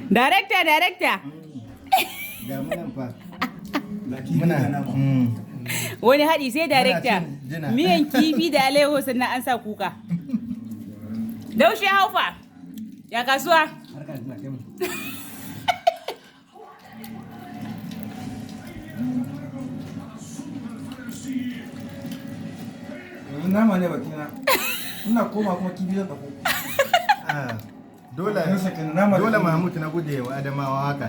Director. Ga munan fa. Muna. Wani haɗi sai director. Miyan kifi da aleho sannan an sa kuka. Daushe haufa. Ya kasuwa? Nama ne bakina. Ina koma kuma kifi zan tafi. Dole Mahmud na gode wa Adamawa haka.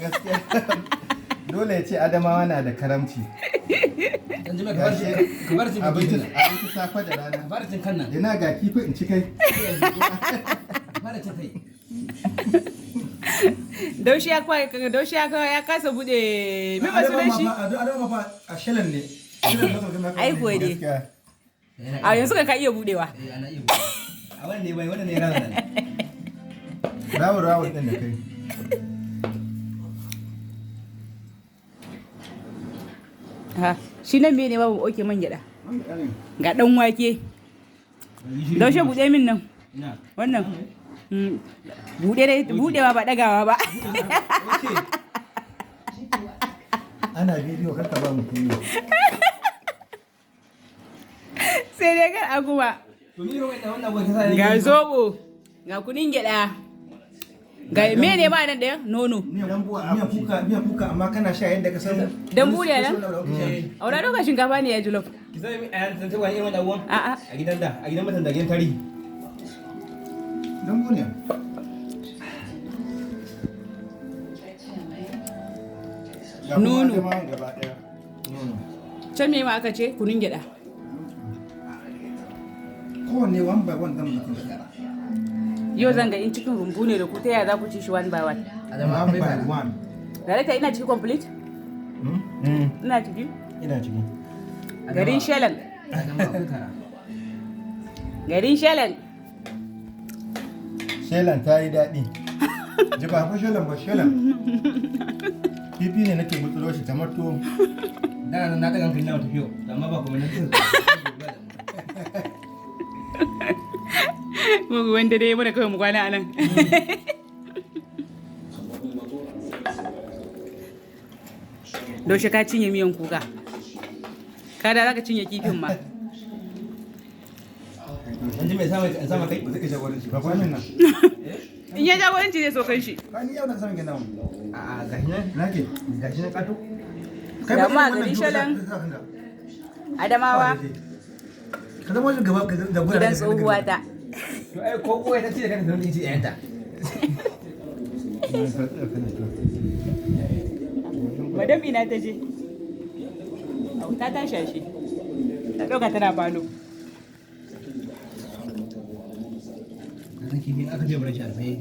Gaskiya. Dole ya ce Adamawa na da karamci. Abinci safa da rana. Ina ga kifi in ci kai. Daushe ya kasa bude mai masu da shi. Adamawa fa a Shelleng ne. Ai gode. A yanzu ka iya budewa. A wannan ne rana ne. Rawo din da kai. Ha, shi nan me ne babu oke man gyada. Ga dan wake. Daushe bude min nan. Wannan. Budewa ba dagawa ba. Ana bidiyo kar ka ba mu kunya. Sai dai kar aguma. Ga zobo, ga kunin gyada. Ga mene ma nan da nono. Miyan kuka amma kana sha yadda ka san. Dambu ne nan? A wani lokacin shinkafa ne ya julof. Ki sai a yan tantance wani irin abuwan? A'a. A gidan matan da gidan tarihi. Dambu ne. Nono. Can me ma aka ce kunin gyada. Kowanne one by one zan mutum. Yau zan ga in cikin rumbu ne da ku ta yaya za ku ci shi one by one. One by one. Director ina ciki complete? Ina ciki? Ina ciki. Garin Shelleng. Garin Shelleng. Shelleng ta yi daɗi. Ji ba fa Shelleng ba Shelleng. Kifi ne nake gutsulo shi kamar tuwo. Na ta gankan yawa tafiyo, amma ba kuma nan Mugu wanda dai muna kawai mu kwana a nan. Daushe ka cinye miyan kuka. Kada za ka cinye kifin ma. An ji mai sama kai ba zai kashe gwanin shi ba kwanin nan. In ya jagoranci zai so kan shi. Ba ni yau na samun gina a gashi nan nake gashi nan kato. Da ma Garin Shelleng. Adamawa. Ka zama wajen gaba da gura Gidan tsohuwa ta. To ai ko kowa ta ce da kanta zama ce yayanta. Madam ina ta je. Ta tashi shi. Ta ɗauka tana falo. Aka ce bari shi alfai.